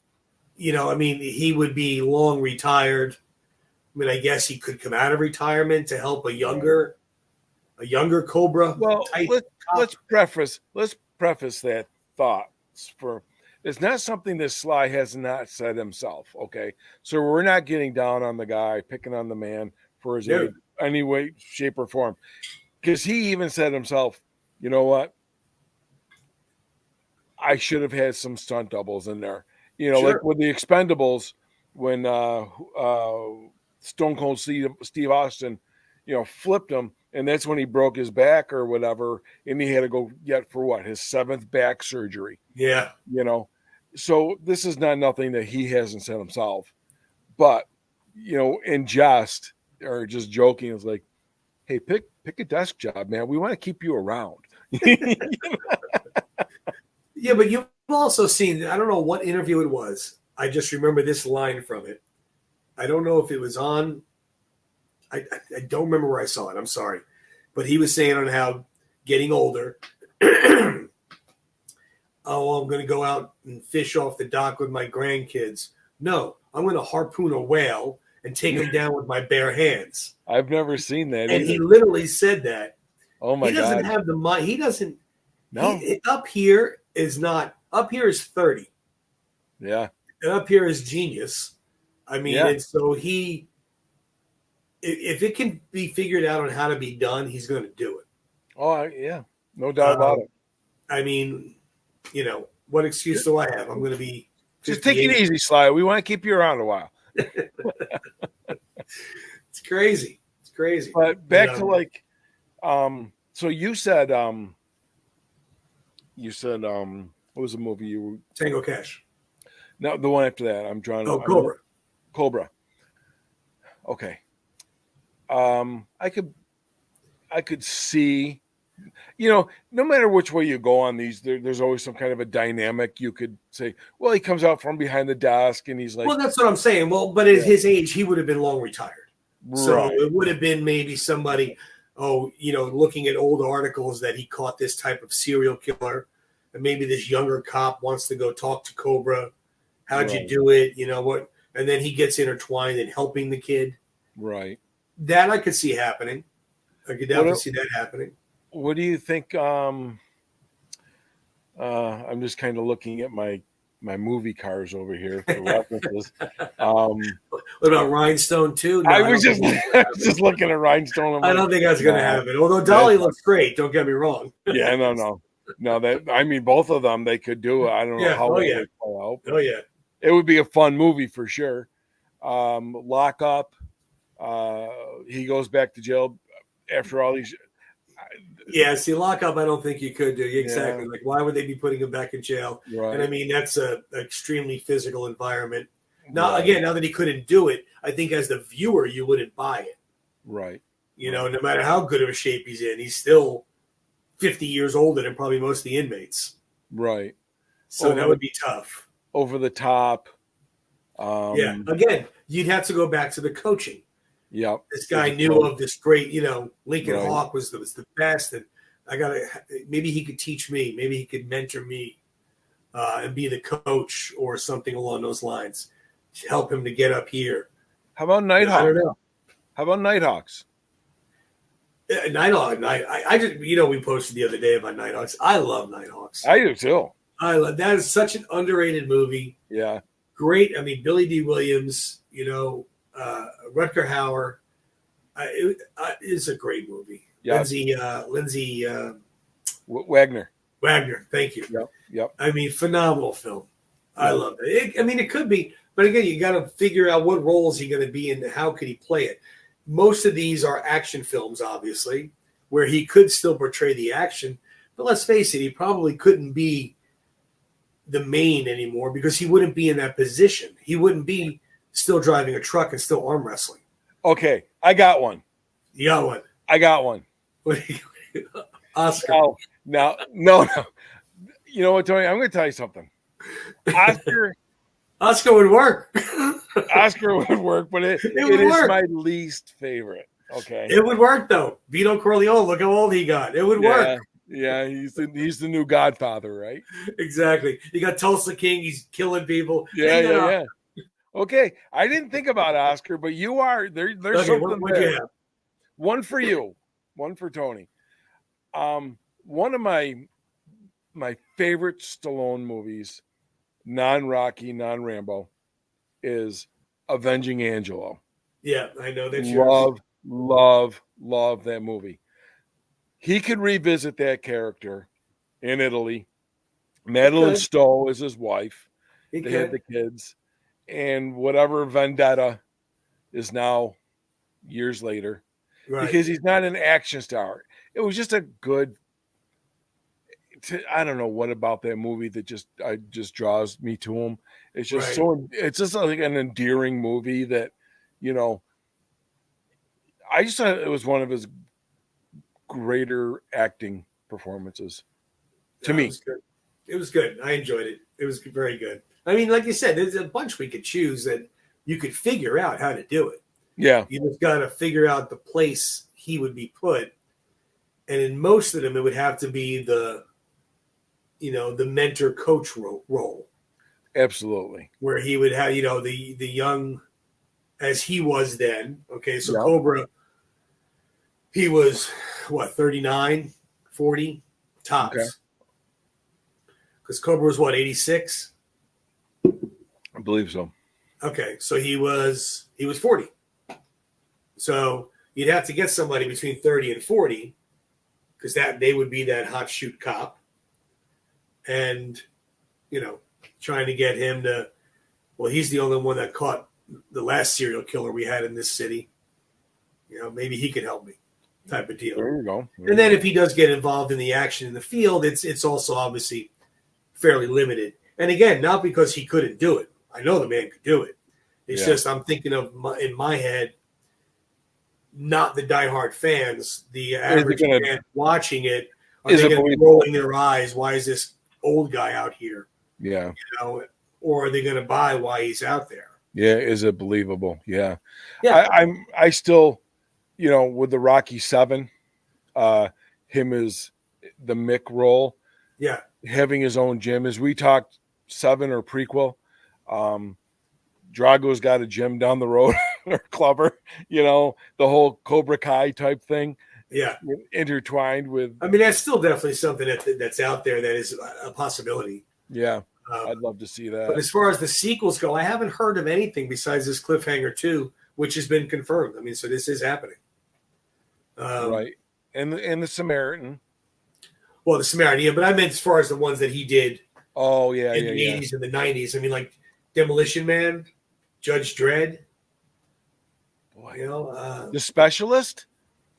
he would be long retired. I mean, I guess he could come out of retirement to help a younger Cobra. Well, let's preface that thought for. It's not something that Sly has not said himself, okay? So we're not getting down on the guy, picking on the man for his age, any way, shape, or form. Because he even said himself, you know what? I should have had some stunt doubles in there. Like with the Expendables, when Stone Cold Steve Austin, flipped him, and that's when he broke his back or whatever, and he had to go get for his 7th back surgery. Yeah. So this is not nothing that he hasn't said himself, but in jest or just joking, it's like, hey, pick a desk job, man. We want to keep you around. Yeah, but you've also seen, I don't know what interview it was. I just remember this line from it. I don't know if it was on, I don't remember where I saw it. I'm sorry. But he was saying on how getting older, I'm going to go out and fish off the dock with my grandkids. No, I'm going to harpoon a whale and take him down with my bare hands. I've never seen that. And he literally said that. Oh my God. He doesn't have the mind. He doesn't. No. Up here is 30. Yeah. And up here is genius. I mean, and so if it can be figured out on how to be done, he's going to do it. Oh, yeah. No doubt about it. I mean, what excuse do I have? I'm going to be 58. Just take it easy, Sly. We want to keep you around a while. It's crazy. It's crazy. But back to so you said, what was the movie you were? Tango Cash. No, the one after that. I'm trying to. Oh, Cobra. Cobra. Okay. I could see No matter which way you go on these, there's always some kind of a dynamic. You could say, well, he comes out from behind the desk and he's like, Well, that's what I'm saying. Well, but at his age, he would have been long retired. So right, it would have been maybe somebody, looking at old articles that he caught this type of serial killer, and maybe this younger cop wants to go talk to Cobra. How'd you right, do it? You know what? And then he gets intertwined in helping the kid. right. That I could see happening. I could definitely What see that happening. what do you think? I'm just kind of looking at my movie cars over here for references. What about Rhinestone too? No, I was just looking at Rhinestone. I don't think that's going to happen. Although Dolly looks great, don't get me wrong. Yeah, no. That I mean, both of them they could do it. I don't know how well they play out. Oh yeah, it would be a fun movie for sure. Lock Up. He goes back to jail after all these. Yeah, see, Lock Up, I don't think you could do exactly. Like, why would they be putting him back in jail? Right. And I mean, that's a extremely physical environment. Now, again, now that he couldn't do it, I think as the viewer, you wouldn't buy it. Right. No matter how good of a shape he's in, he's still 50 years older than probably most of the inmates. Right. So that would be tough. Over the top. Yeah. Again, you'd have to go back to the coaching. Yep. This guy knew of this great, Lincoln Hawk was the best, and maybe he could teach me, maybe he could mentor me, and be the coach or something along those lines. Help him to get up here. How about Nighthawk? I don't know. How about Nighthawks? Nighthawk. I just we posted the other day about Nighthawks. I love Nighthawks. I do too. That is such an underrated movie. Yeah. Great. I mean, Billy D. Williams. Rutger Hauer. It's a great movie. Yeah. Lindsay Wagner. Wagner. Thank you. Yep. I mean, phenomenal film. I love it. It could be, but again, you got to figure out what role is he going to be in and how could he play it. Most of these are action films, obviously, where he could still portray the action. But let's face it, he probably couldn't be the main anymore because he wouldn't be in that position. He wouldn't be still driving a truck and still arm wrestling. Okay, I got one. You got one? I got one. Oscar. No. You know what, Tony? I'm going to tell you something. Oscar would work. Oscar would work, but it is my least favorite. Okay. It would work, though. Vito Corleone, look how old he got. It would work. Yeah, he's the new Godfather, right? Exactly. You got Tulsa King. He's killing people. Yeah. Okay, I didn't think about Oscar, but you are there's something there. One for you, one for Tony. One of my favorite Stallone movies, non-Rocky, non-Rambo, is Avenging Angelo. Yeah, I know that. Love that movie. He could revisit that character in Italy. Madeline Stowe is his wife. They had the kids. And whatever vendetta is now years later. Right. Because he's not an action star. It was just a good I don't know what about that movie that just draws me to him. It's just it's just like an endearing movie that, I just thought it was one of his greater acting performances to me. It was good. I enjoyed it. It was very good. I mean, like you said, there's a bunch we could choose that you could figure out how to do it. Yeah. You just got to figure out the place he would be put. And in most of them, it would have to be the mentor coach role. Absolutely. Where he would have, the young, as he was then. Okay. So Cobra, he was 39, 40 tops. Okay. Because Cobra was 86? I believe so. Okay, so he was 40. So you'd have to get somebody between 30 and 40 because they would be that hot shoot cop. And, trying to get him to, he's the only one that caught the last serial killer we had in this city. Maybe he could help me type of deal. There you go. And then if he does get involved in the action in the field, it's also obviously fairly limited. And again, not because he couldn't do it. I know the man could do it. It's just I'm thinking of in my head not the diehard fans, the Is it average gonna? fan watching it, are Is they it going to be believable? rolling their eyes? Why is this old guy out here? Yeah. You know, or are they going to buy why he's out there? Yeah. Is it believable? Yeah. Yeah. I still, with the Rocky 7, him as the Mick role, Yeah. having his own gym, as we talked 7 or prequel, Drago's got a gym down the road or Clubber, the whole Cobra Kai type thing. Yeah. Intertwined with. I mean, that's still definitely something that's out there that is a possibility. Yeah. I'd love to see that. But as far as the sequels go, I haven't heard of anything besides this Cliffhanger 2, which has been confirmed. I mean, so this is happening. Right. And the Samaritan. Well, the Samaritan, yeah, but I meant as far as the ones that he did Oh, yeah, in the 80s and the 90s. I mean, like Demolition Man, Judge Dredd. Boy. The Specialist?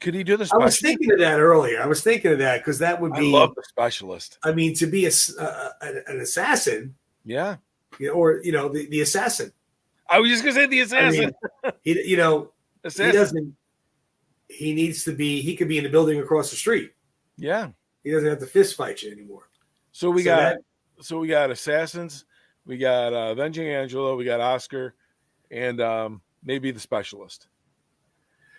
Could he do the Specialist? I was thinking of that earlier. I was thinking of that because that would be. I love the Specialist. I mean, to be an assassin. Yeah. Or the assassin. I was just gonna say the assassin. I mean, assassin. He doesn't. He needs to be. He could be in the building across the street. Yeah. He doesn't have to fist fight you anymore. So we got assassins. We got Avenging Angela. We got Oscar, and maybe the Specialist.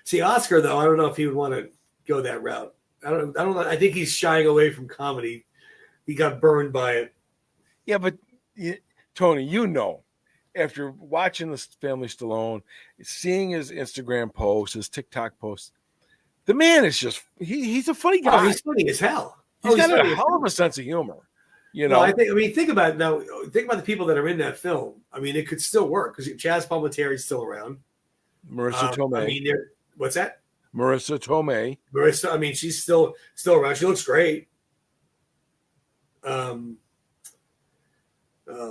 See, Oscar though, I don't know if he would want to go that route. I don't know. I think he's shying away from comedy. He got burned by it. Yeah, but Tony, after watching this Family Stallone, seeing his Instagram posts, his TikTok posts, the man is just—he's a funny guy. Oh, he's funny as hell. He's got a hell of a sense of humor. No, think about it now. Think about the people that are in that film. I mean, it could still work because Chaz Palminteri's still around. Marissa Tomei. I mean, what's that? Marissa Tomei. Marissa. I mean, she's still around. She looks great. Let's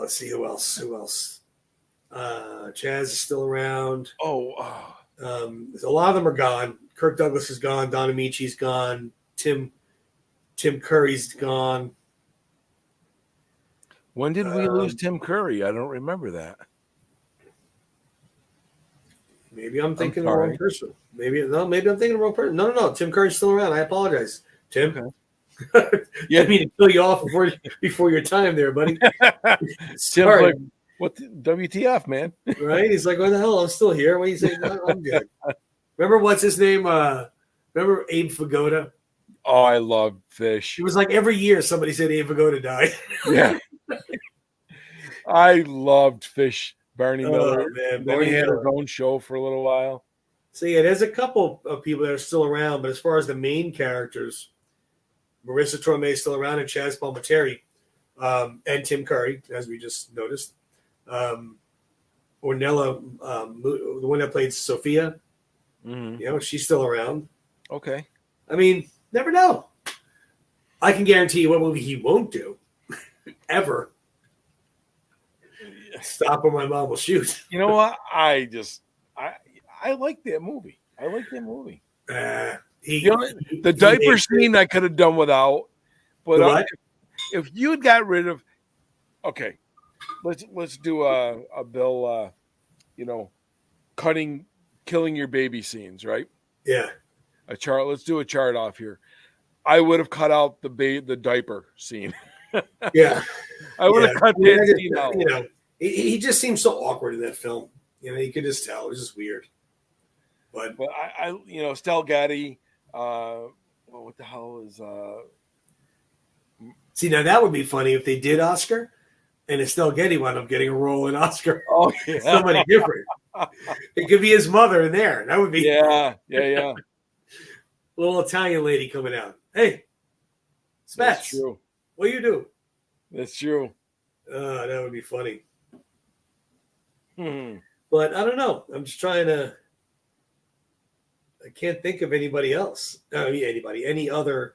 see who else. Chaz is still around. A lot of them are gone. Kirk Douglas is gone. Don Amici's gone. Tim Curry's gone. When did we lose Tim Curry? I don't remember that. Maybe I'm thinking of the wrong person. Maybe I'm thinking of the wrong person. No. Tim Curry's still around. I apologize, Tim. Okay. Yeah, I mean to kill you off before your time there, buddy. Sorry. Like, what WTF, man? Right? He's like, what the hell? I'm still here. What do you say? No, I'm good. Remember what's his name? Remember Abe Vigoda? Oh, I love Fish. It was like every year somebody said Abe Vigoda died. Yeah. I loved Fish. Barney Miller. Man, then he had his own show for a little while. So yeah, there's a couple of people that are still around, but as far as the main characters, Marissa Tomei is still around, and Chaz Palminteri, and Tim Curry, as we just noticed. Ornella, the one that played Sophia, she's still around. Okay. I mean, never know. I can guarantee you what movie he won't do, ever. Stop or my mom will shoot. You know what? I like that movie. The diaper scene I could have done without, but if you had got rid of, okay, let's do a Bill, killing your baby scenes, right? Yeah. A chart. Let's do a chart off here. I would have cut out the diaper scene. Yeah. I would have cut that scene out. He just seems so awkward in that film. You could just tell. It was just weird. But I Estelle Getty, what the hell is See, now that would be funny if they did Oscar and Estelle Getty wound up getting a role in Oscar. Oh, yeah. Somebody different. It could be his mother in there. That would be yeah. Little Italian lady coming out. Hey, Spats. That's true. What do you do? That's true. That would be funny. Hmm. But I don't know. I'm just trying to. I can't think of anybody else. Any other.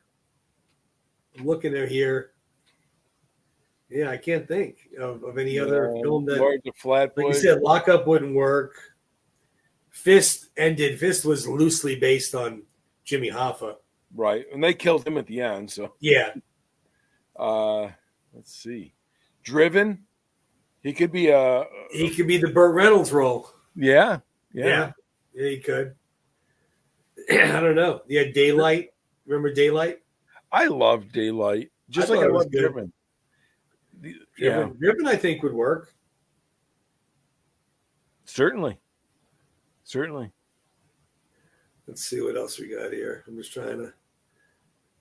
I'm looking at here. Yeah, I can't think of any other film that. Like you said, Lockup wouldn't work. Fist ended. Fist was loosely based on Jimmy Hoffa. Right, and they killed him at the end. So yeah. Let's see. Driven. He could be the Burt Reynolds role. Yeah, he could. I don't know. Yeah, Daylight. Remember Daylight? I love Daylight, I just like thought I it was love good. Driven. Yeah, Driven, I think would work. certainly. Certainly. Let's see what else we got here. I'm just trying to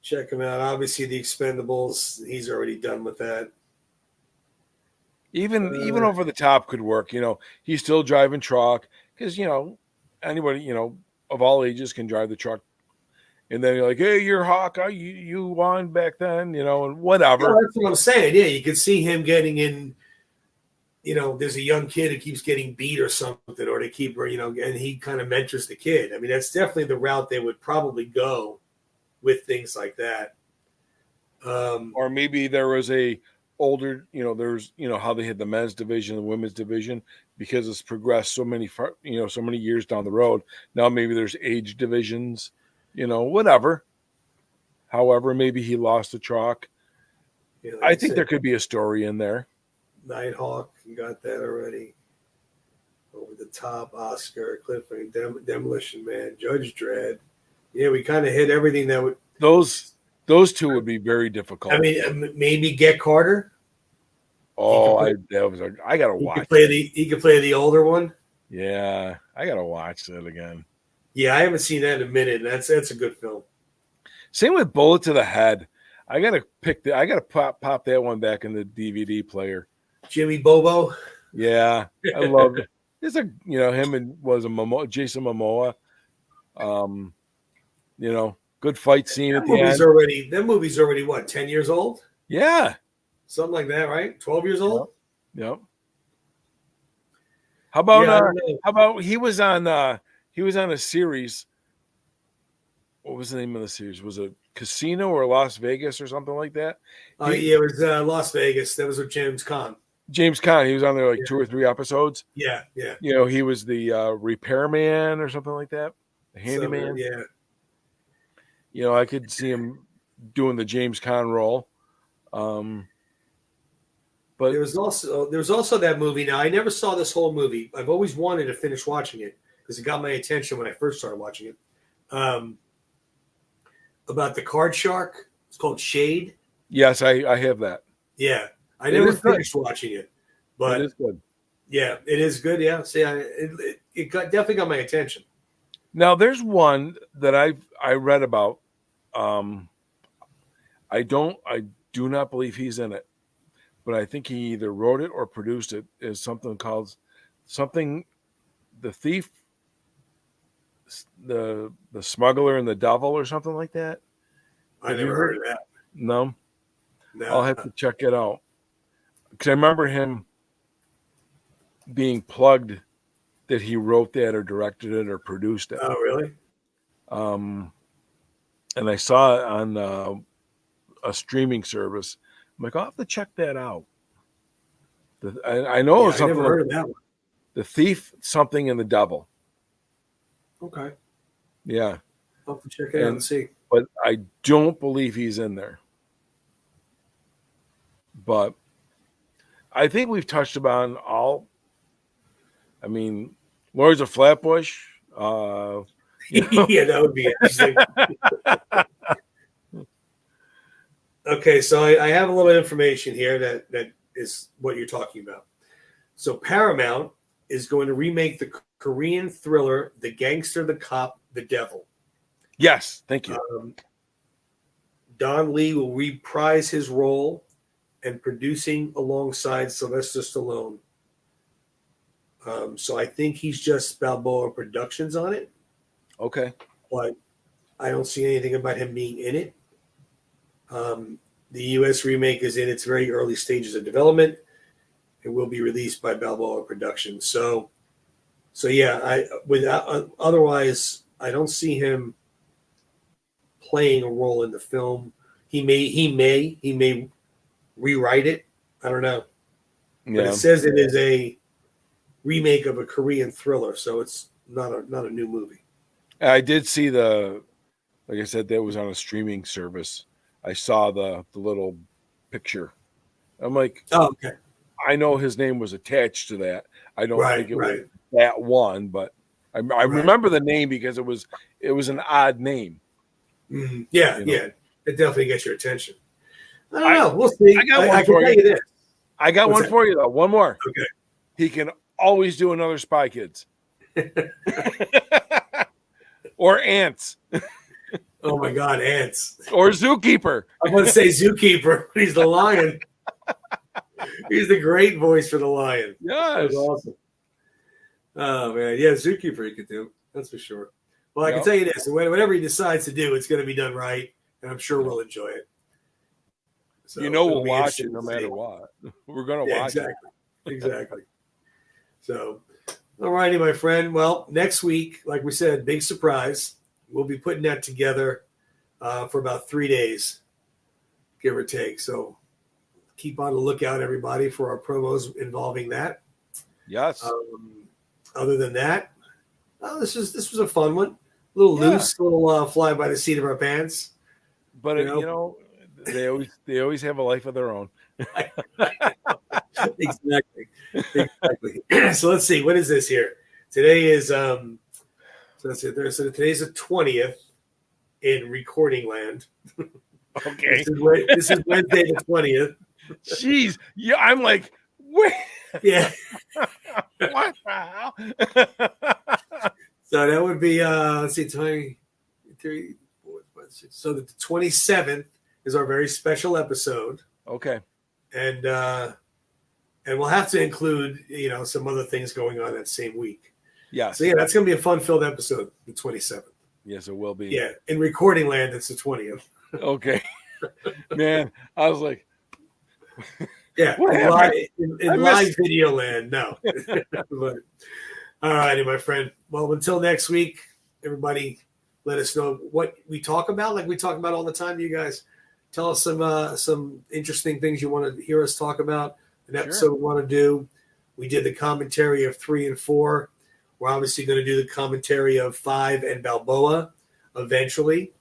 check him out. Obviously, the Expendables. He's already done with that. Even over the top could work. He's still driving truck because anybody of all ages can drive the truck. And then you're like, hey, you're Hawkeye. You won back then, and Yeah, whatever. that's what I'm saying. Yeah, you could see him getting in. There's a young kid who keeps getting beat or something, or they keep, and he kind of mentors the kid. I mean, that's definitely the route they would probably go with things like that. Or maybe there was a older, there's how they had the men's division, the women's division, because it's progressed so many years down the road. Now maybe there's age divisions, whatever. However, maybe he lost the truck. Like I think there could be a story in there. Nighthawk, you got that already. Over the Top, Oscar, Cliffhanger, Demolition Man, Judge Dredd. Yeah, we kind of hit everything that would. Those two would be very difficult. I mean, maybe Get Carter. Oh, I gotta watch. He could play the older one. Yeah, I gotta watch that again. Yeah, I haven't seen that in a minute. That's a good film. Same with Bullet to the Head. I gotta pop that one back in the DVD player. Jimmy Bobo. Yeah, I love it. It's him and Jason Momoa. Good fight scene at the end. That movie's already what, 10 years old? Yeah. Something like that, right? 12 years old? Yep. How about he was on a series. What was the name of the series? Was it Casino or Las Vegas or something like that? Yeah, it was Las Vegas. That was with James Caan. He was on there like 2 or 3 episodes. Yeah. He was the repairman or something like that. The handyman. Yeah. I could see him doing the James Caan role. But there was also that movie. Now, I never saw this whole movie. I've always wanted to finish watching it because it got my attention when I first started watching it. About the card shark. It's called Shade. Yes, I have that. Yeah. I never finished watching it. But it is good. Yeah, it is good. Yeah. See, it definitely got my attention. Now, there's one that I read about. I do not believe he's in it, but I think he either wrote it or produced it. Is something called the thief, the smuggler and the devil, or something like that. I never heard of that. No, I'll have to check it out because I remember him being plugged that he wrote that or directed it or produced it. Oh, really? And I saw it on a streaming service. I'm like, I'll have to check that out. I know it's something. I never heard of that one. The thief, something, and the devil. Okay. Yeah. I'll have to check it out and see. But I don't believe he's in there. But I think we've touched upon all. I mean, Lords of Flatbush. Yeah, that would be interesting. Okay, so I have a little information here that is what you're talking about. So Paramount is going to remake the Korean thriller The Gangster, the Cop, the Devil. Yes, thank you. Don Lee will reprise his role and producing alongside Sylvester Stallone. So I think he's just Balboa Productions on it. Okay. But I don't see anything about him being in it. The U.S. remake is in its very early stages of development. It will be released by Balboa Productions. So yeah, otherwise I don't see him playing a role in the film. He may rewrite it. I don't know. Yeah. But it says it is a remake of a Korean thriller, so it's not a new movie. I did see like I said, that was on a streaming service. I saw the little picture. I'm like, oh, okay. I know his name was attached to that. I don't think it was that one, but I remember the name because it was an odd name. Mm-hmm. Yeah, yeah, it definitely gets your attention. I don't know. We'll see. I got one I for can tell you this. I got What's one that? for you though. One more. Okay. He can always do another Spy Kids. Or Ants. Oh my God, Ants. Or Zookeeper. I'm going to say Zookeeper. He's the lion. He's the great voice for the lion. Yes. That's awesome. Oh man, yeah, Zookeeper he could do. That's for sure. Well, I can tell you this: whatever he decides to do, it's going to be done right, and I'm sure we'll enjoy it. So we'll watch it no matter what. We're going to watch it. Exactly. So, all righty, my friend. Well, next week, like we said, big surprise. We'll be putting that together for about 3 days, give or take. So keep on the lookout, everybody, for our promos involving that. Yes. Other than that, this was a fun one. A little loose, a little fly by the seat of our pants. But they always have a life of their own. Exactly. So let's see. What is this here? Today is so that's it. So today's the 20th in recording land. Okay. This is Wednesday the 20th. Jeez. Yeah, I'm like, wait. Yeah. What the hell? So that would be let's see, 23, 4, 5, 6. So the 27th is our very special episode. Okay. And we'll have to include, some other things going on that same week. Yeah. So yeah, that's gonna be a fun-filled episode, the 27th. Yes, it will be. Yeah. In recording land, it's the 20th. Okay. Man, I was like, yeah, in live video land, no. But, all righty, my friend. Well, until next week, everybody, let us know what we talk about, like we talk about all the time. You guys, tell us some interesting things you want to hear us talk about. An episode we want to do. We did the commentary of 3 and 4. We're obviously going to do the commentary of 5 and Balboa eventually.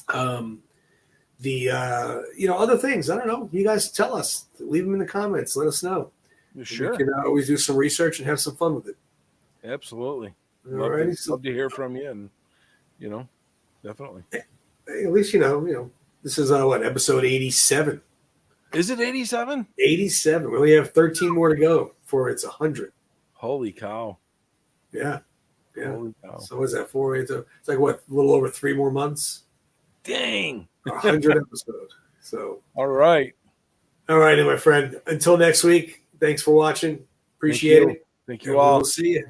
Other things, I don't know. You guys tell us. Leave them in the comments. Let us know. Sure. We can always do some research and have some fun with it. Absolutely. Love to hear from you, and definitely. Hey, at least this is episode 87. Is it 87? 87. We only have 13 more to go before it's 100. Holy cow! Yeah. Holy cow! So what's that for? It's like what, a little over 3 more months. Dang. 100 episode. So. All right, my friend. Until next week. Thanks for watching. Appreciate it. Thank you all. We'll see you.